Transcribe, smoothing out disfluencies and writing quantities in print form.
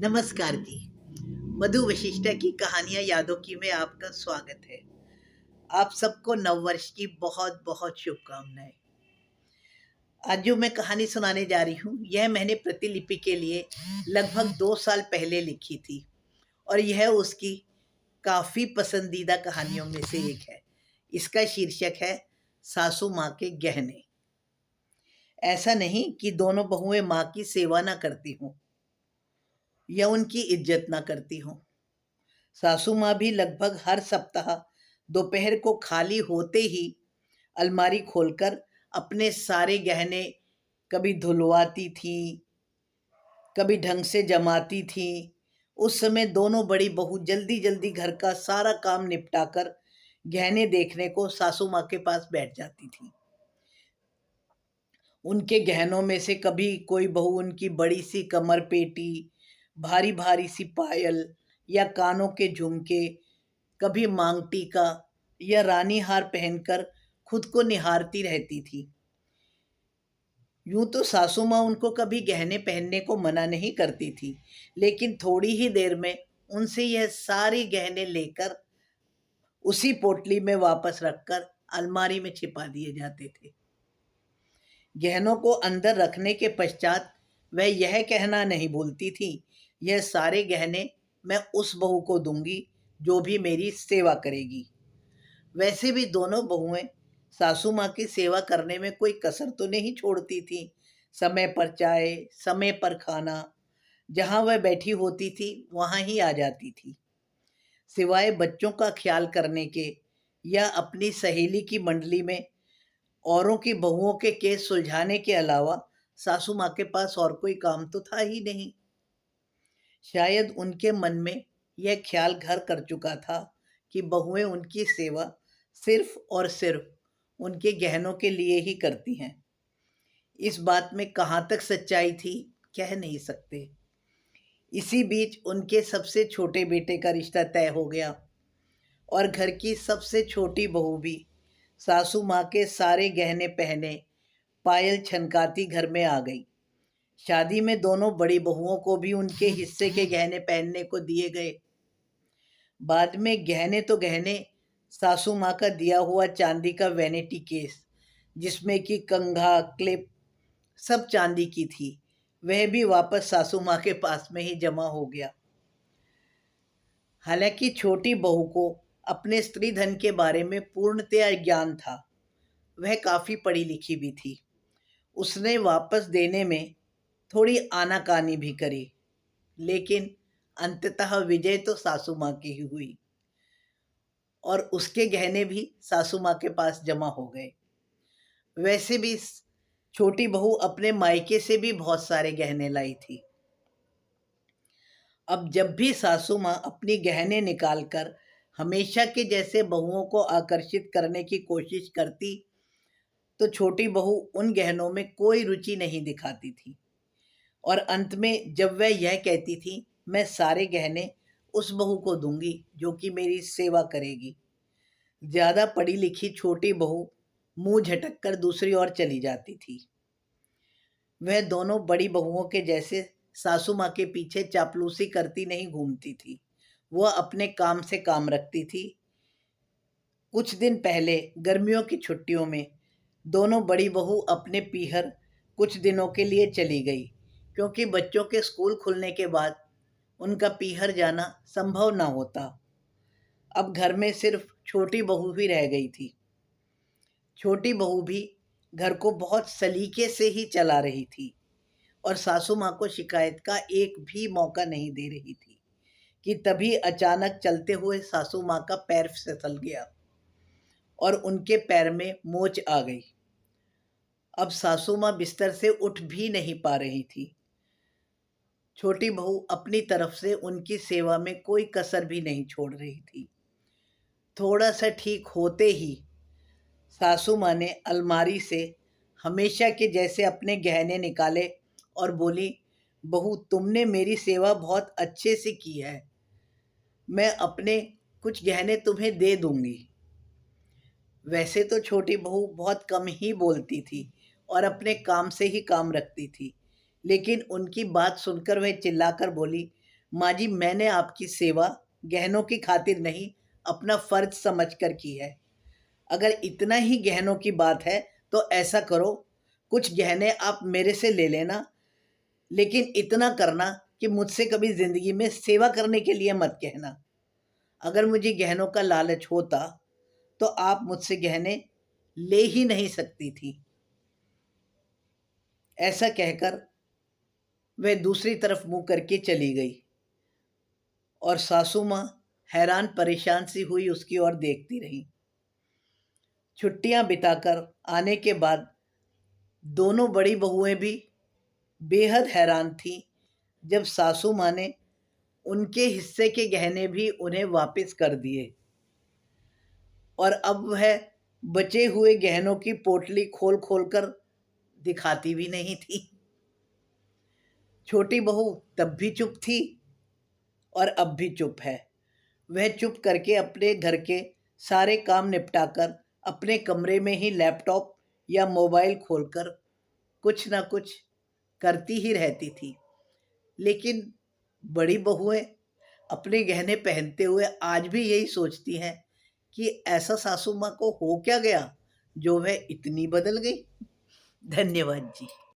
नमस्कार जी। मधु वशिष्ठा की कहानियाँ यादों की में आपका स्वागत है। आप सबको नववर्ष की बहुत बहुत शुभकामनाएं। आज जो मैं कहानी सुनाने जा रही हूँ यह मैंने प्रतिलिपि के लिए लगभग 2 साल पहले लिखी थी और यह उसकी काफ़ी पसंदीदा कहानियों में से एक है। इसका शीर्षक है सासू माँ के गहने। ऐसा नहीं कि दोनों बहुएं माँ की सेवा ना करती हों या उनकी इज्जत ना करती हों। सासू माँ भी लगभग हर सप्ताह दोपहर को खाली होते ही अलमारी खोलकर अपने सारे गहने कभी धुलवाती थी, कभी ढंग से जमाती थी। उस समय दोनों बड़ी बहू जल्दी जल्दी घर का सारा काम निपटाकर गहने देखने को सासू माँ के पास बैठ जाती थी। उनके गहनों में से कभी कोई बहू उनकी बड़ी सी कमर पेटी, भारी भारी सी पायल या कानों के झुमके, कभी मांग टीका या रानी हार पहनकर खुद को निहारती रहती थी। यूं तो सासू माँ उनको कभी गहने पहनने को मना नहीं करती थी, लेकिन थोड़ी ही देर में उनसे यह सारे गहने लेकर उसी पोटली में वापस रखकर अलमारी में छिपा दिए जाते थे। गहनों को अंदर रखने के पश्चात वह यह कहना नहीं भूलती थी, यह सारे गहने मैं उस बहू को दूंगी जो भी मेरी सेवा करेगी। वैसे भी दोनों बहुएं सासू माँ की सेवा करने में कोई कसर तो नहीं छोड़ती थी। समय पर चाय, समय पर खाना, जहाँ वह बैठी होती थी वहाँ ही आ जाती थी। सिवाय बच्चों का ख्याल करने के या अपनी सहेली की मंडली में औरों की बहुओं के केस सुलझाने के अलावा सासू माँ के पास और कोई काम तो था ही नहीं। शायद उनके मन में यह ख्याल घर कर चुका था कि बहुएं उनकी सेवा सिर्फ और सिर्फ उनके गहनों के लिए ही करती हैं। इस बात में कहाँ तक सच्चाई थी कह नहीं सकते। इसी बीच उनके सबसे छोटे बेटे का रिश्ता तय हो गया और घर की सबसे छोटी बहू भी सासू माँ के सारे गहने पहने पायल छनकाती घर में आ गई। शादी में दोनों बड़ी बहुओं को भी उनके हिस्से के गहने पहनने को दिए गए। बाद में गहने तो गहने, सासू माँ का दिया हुआ चांदी का वैनिटी केस जिसमें कि कंघा, क्लिप सब चांदी की थी, वह भी वापस सासू माँ के पास में ही जमा हो गया। हालांकि छोटी बहू को अपने स्त्री धन के बारे में पूर्णतया ज्ञान था। वह काफी पढ़ी लिखी भी थी। उसने वापस देने में थोड़ी आनाकानी भी करी, लेकिन अंततः विजय तो सासू माँ की ही हुई और उसके गहने भी सासू माँ के पास जमा हो गए। वैसे भी छोटी बहू अपने मायके से भी बहुत सारे गहने लाई थी। अब जब भी सासू माँ अपनी गहने निकालकर हमेशा के जैसे बहुओं को आकर्षित करने की कोशिश करती, तो छोटी बहू उन गहनों में कोई रुचि नहीं दिखाती थी और अंत में जब वह यह कहती थी मैं सारे गहने उस बहू को दूंगी जो कि मेरी सेवा करेगी, ज्यादा पढ़ी लिखी छोटी बहू मुंह झटक कर दूसरी ओर चली जाती थी। वह दोनों बड़ी बहुओं के जैसे सासू माँ के पीछे चापलूसी करती नहीं घूमती थी। वह अपने काम से काम रखती थी। कुछ दिन पहले गर्मियों की छुट्टियों में दोनों बड़ी बहू अपने पीहर कुछ दिनों के लिए चली गई, क्योंकि बच्चों के स्कूल खुलने के बाद उनका पीहर जाना संभव ना होता। अब घर में सिर्फ छोटी बहू ही रह गई थी। छोटी बहू भी घर को बहुत सलीके से ही चला रही थी और सासू माँ को शिकायत का एक भी मौका नहीं दे रही थी कि तभी अचानक चलते हुए सासू माँ का पैर फिसल गया और उनके पैर में मोच आ गई। अब सासू माँ बिस्तर से उठ भी नहीं पा रही थी। छोटी बहू अपनी तरफ से उनकी सेवा में कोई कसर भी नहीं छोड़ रही थी। थोड़ा सा ठीक होते ही सासू माँ ने अलमारी से हमेशा के जैसे अपने गहने निकाले और बोली, बहू तुमने मेरी सेवा बहुत अच्छे से की है, मैं अपने कुछ गहने तुम्हें दे दूंगी। वैसे तो छोटी बहू बहुत कम ही बोलती थी और अपने काम से ही काम रखती थी, लेकिन उनकी बात सुनकर वह चिल्लाकर बोली, माँ जी, मैंने आपकी सेवा गहनों की खातिर नहीं, अपना फर्ज समझकर की है। अगर इतना ही गहनों की बात है तो ऐसा करो, कुछ गहने आप मेरे से ले लेना, लेकिन इतना करना कि मुझसे कभी जिंदगी में सेवा करने के लिए मत कहना। अगर मुझे गहनों का लालच होता तो आप मुझसे गहने ले ही नहीं सकती थी। ऐसा कहकर वह दूसरी तरफ मुंह करके चली गई और सासू माँ हैरान परेशान सी हुई उसकी ओर देखती रही। छुट्टियां बिताकर आने के बाद दोनों बड़ी बहुएं भी बेहद हैरान थीं जब सासू माँ ने उनके हिस्से के गहने भी उन्हें वापस कर दिए और अब वह बचे हुए गहनों की पोटली खोल खोल कर दिखाती भी नहीं थी। छोटी बहू तब भी चुप थी और अब भी चुप है। वह चुप करके अपने घर के सारे काम निपटाकर अपने कमरे में ही लैपटॉप या मोबाइल खोलकर कुछ ना कुछ करती ही रहती थी। लेकिन बड़ी बहुएं अपने गहने पहनते हुए आज भी यही सोचती हैं कि ऐसा सासू माँ को हो क्या गया जो वह इतनी बदल गई। धन्यवाद जी।